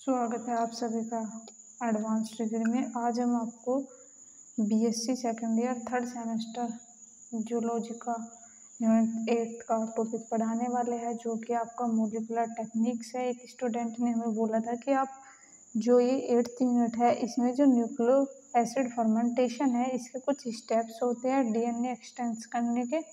स्वागत है आप सभी का एडवांस डिग्री में। आज हम आपको BSc second year third semester zoology का यूनिट 8 का टॉपिक पढ़ाने वाले हैं, जो कि आपका मॉलिक्यूलर टेक्निक्स है। एक स्टूडेंट ने हमें बोला था कि आप जो ये 8th यूनिट है, इसमें जो न्यूक्लियो एसिड फर्मेंटेशन है, इसके कुछ स्टेप्स होते हैं डीएनए एक्सटेंस करने के,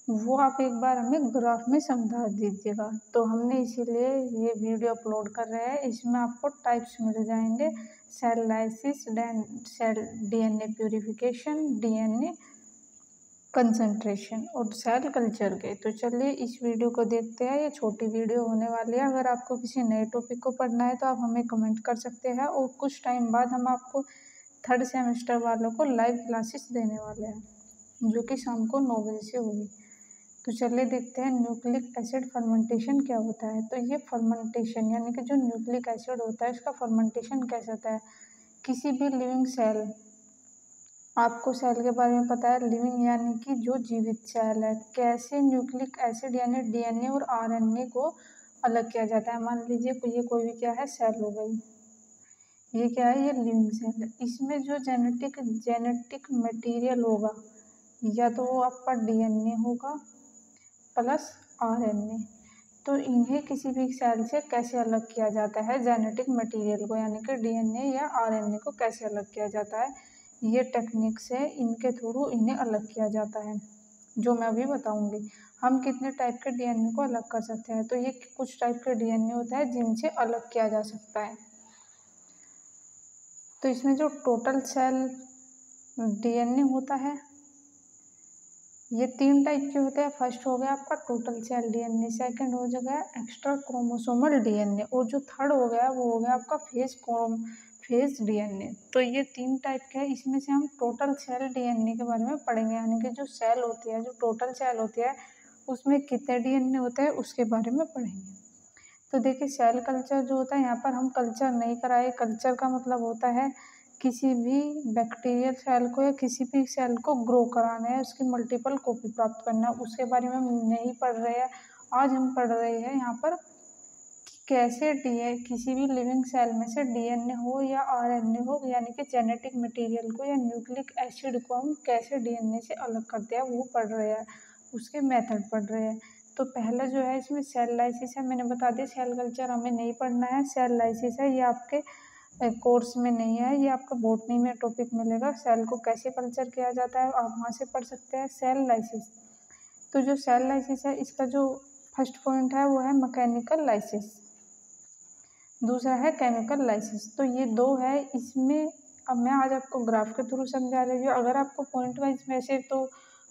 वो आप एक बार हमें ग्राफ में समझा दीजिएगा। तो हमने इसीलिए ये वीडियो अपलोड कर रहे हैं। इसमें आपको टाइप्स मिल जाएंगे: cell lysis, cell DNA purification, DNA concentration और सेल कल्चर के। तो चलिए इस वीडियो को देखते हैं। ये छोटी वीडियो होने वाली है। अगर आपको किसी नए टॉपिक को पढ़ना है तो आप हमें कमेंट कर सकते हैं, और कुछ टाइम बाद हम आपको थर्ड सेमेस्टर वालों को लाइव क्लासेस देने वाले हैं, जो कि शाम को 9 बजे से होगी। तो चलिए देखते हैं न्यूक्लिक एसिड फर्मेंटेशन क्या होता है। तो ये फर्मेंटेशन यानी कि जो न्यूक्लिक एसिड होता है, इसका फर्मेंटेशन कैसे होता है। किसी भी लिविंग सेल, आपको सेल के बारे में पता है, लिविंग यानी कि जो जीवित सेल है, कैसे न्यूक्लिक एसिड यानी डीएनए और आरएनए को अलग किया जाता है। मान लीजिए ये कोई भी क्या है, सेल हो गई, ये क्या है, ये लिविंग सेल है। इसमें जो जेनेटिक मटेरियल होगा, या तो वो आपका डीएनए होगा प्लस आरएनए। तो इन्हें किसी भी सेल से कैसे अलग किया जाता है, जेनेटिक मटेरियल को यानी कि डीएनए या आरएनए को कैसे अलग किया जाता है, ये टेक्निक से इनके थ्रू इन्हें अलग किया जाता है, जो मैं अभी बताऊंगी। हम कितने टाइप के डीएनए को अलग कर सकते हैं। तो ये कुछ टाइप के डीएनए होता है जिनसे अलग किया जा सकता है। तो इसमें जो टोटल सेल डीएनए होता है, ये 3 टाइप के होते हैं। फर्स्ट हो गया आपका टोटल सेल डीएनए, सेकंड हो जाएगा एक्स्ट्रा क्रोमोसोमल डीएनए, और जो थर्ड हो गया वो हो गया आपका फेज डीएनए। तो ये 3 टाइप के हैं। इसमें से हम टोटल सेल डीएनए के बारे में पढ़ेंगे, यानी कि जो सेल होती है, जो टोटल सेल होती है, उसमें कितने डीएनए होते हैं उसके बारे में पढ़ेंगे। तो देखिए, सेल कल्चर जो होता है, यहाँ पर हम कल्चर नहीं कराए। कल्चर का मतलब होता है किसी भी बैक्टीरियल सेल को या किसी भी सेल को ग्रो कराना है, उसकी मल्टीपल कॉपी प्राप्त करना है, उसके बारे में हम नहीं पढ़ रहे हैं। आज हम पढ़ रहे हैं यहाँ पर कि कैसे किसी भी लिविंग सेल में से डीएनए हो या आरएनए हो, यानी कि जेनेटिक मटेरियल को या न्यूक्लिक एसिड को हम कैसे डीएनए से अलग करते हैं, वो पढ़ रहे हैं, उसके मेथड पढ़ रहे हैं। तो पहला जो है इसमें सेल लाइसिस है। मैंने बता दिया, सेल कल्चर हमें नहीं पढ़ना है। सेल लाइसिस है, ये आपके कोर्स में नहीं है, ये आपका बॉटनी में टॉपिक मिलेगा। सेल को कैसे कल्चर किया जाता है, आप वहाँ से पढ़ सकते हैं सेल लाइसिस। तो जो सेल लाइसिस है, इसका जो फर्स्ट पॉइंट है वो है मैकेनिकल लाइसिस, दूसरा है केमिकल लाइसिस। तो ये 2 है। इसमें अब मैं आज आपको ग्राफ के थ्रू समझा रही हूँ। अगर आपको पॉइंट वाइज वैसे तो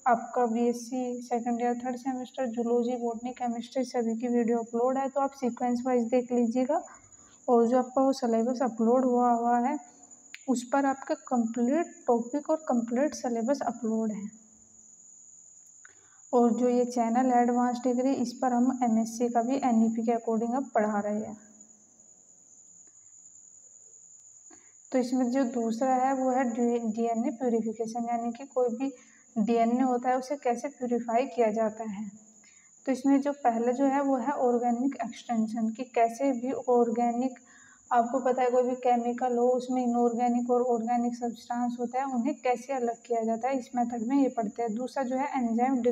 आपका BSc second year third semester zoology, botany, chemistry सभी की वीडियो अपलोड है, तो आप सीक्वेंस वाइज देख लीजिएगा। और जो आपका वो सिलेबस अपलोड हुआ है, उस पर आपका कंप्लीट टॉपिक और कंप्लीट सिलेबस अपलोड है। और जो ये चैनल है एडवांस डिग्री, इस पर हम एमएससी का भी एनईपी के अकॉर्डिंग अब पढ़ा रहे हैं। तो इसमें जो दूसरा है वो है डीएनए प्यूरिफिकेशन, यानी कि कोई भी डीएनए होता है उसे कैसे प्यूरिफाई किया जाता है। तो इसमें जो पहले जो है वो है ऑर्गेनिक एक्सटेंशन, कि कैसे भी ऑर्गेनिक, आपको पता है कोई भी केमिकल हो उसमें इनऑर्गेनिक और ऑर्गेनिक सब्सटेंस होता है, उन्हें कैसे अलग किया जाता है, इस मेथड में ये पढ़ते हैं। दूसरा जो है एंजाइम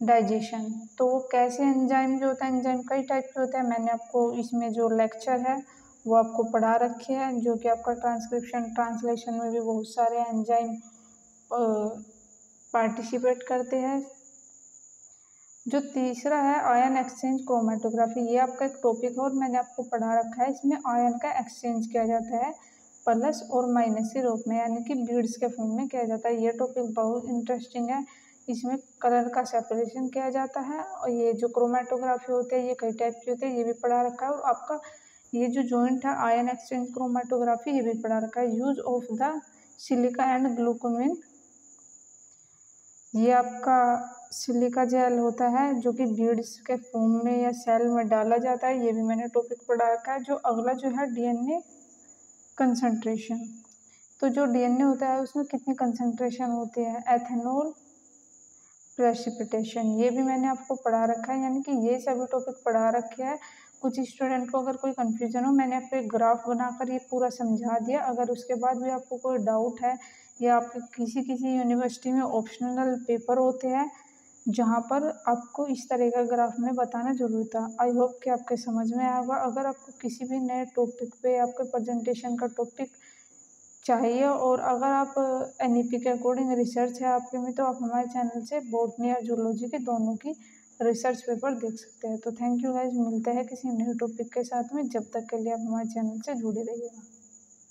डाइजेशन। तो वो कैसे एंजाइम जो होता है, एंजाइम कई टाइप के होते हैं, मैंने आपको इसमें जो लेक्चर है वो आपको पढ़ा रखे हैं, जो कि आपका ट्रांसलेशन में भी बहुत सारे एंजाइम पार्टिसिपेट करते हैं। जो तीसरा है आयन एक्सचेंज क्रोमेटोग्राफी, ये आपका एक टॉपिक है और मैंने आपको पढ़ा रखा है। इसमें आयन का एक्सचेंज किया जाता है प्लस और माइनस के रूप में, यानी कि बीड्स के फॉर्म में किया जाता है। ये टॉपिक बहुत इंटरेस्टिंग है। इसमें कलर का सेपरेशन किया जाता है, और ये जो क्रोमेटोग्राफी होती है ये कई टाइप की होती है, ये भी पढ़ा रखा है। और आपका ये जो जॉइंट है आयन एक्सचेंज क्रोमेटोग्राफी, ये भी पढ़ा रखा है। Use of the silica and glucosamine, ये आपका सिलिका जेल होता है जो कि बीड्स के फॉर्म में या सेल में डाला जाता है, ये भी मैंने टॉपिक पढ़ा रखा है। जो अगला जो है डीएनए कंसंट्रेशन। तो जो डीएनए होता है उसमें कितनी कंसंट्रेशन होती है, एथेनॉल प्रेसिपिटेशन, ये भी मैंने आपको पढ़ा रखा है, यानी कि ये सभी टॉपिक पढ़ा रखे हैं। कुछ स्टूडेंट को अगर कोई कन्फ्यूजन हो, मैंने आपको एक ग्राफ बनाकर ये पूरा समझा दिया। अगर उसके बाद भी आपको कोई डाउट है या आपके किसी यूनिवर्सिटी में ऑप्शनल पेपर होते हैं जहाँ पर आपको इस तरह का ग्राफ में बताना जरूरी था। आई होप कि आपके समझ में आएगा। अगर आपको किसी भी नए टॉपिक पे आपके प्रेजेंटेशन का टॉपिक चाहिए और अगर आप एनईपी के अकॉर्डिंग रिसर्च है आपके में, तो आप हमारे चैनल से बॉटनी और जूलॉजी के दोनों की रिसर्च पेपर देख सकते हैं। तो थैंक यू गाइज, मिलते हैं किसी नए टॉपिक के साथ में। जब तक के लिए आप हमारे चैनल से जुड़े रहिएगा।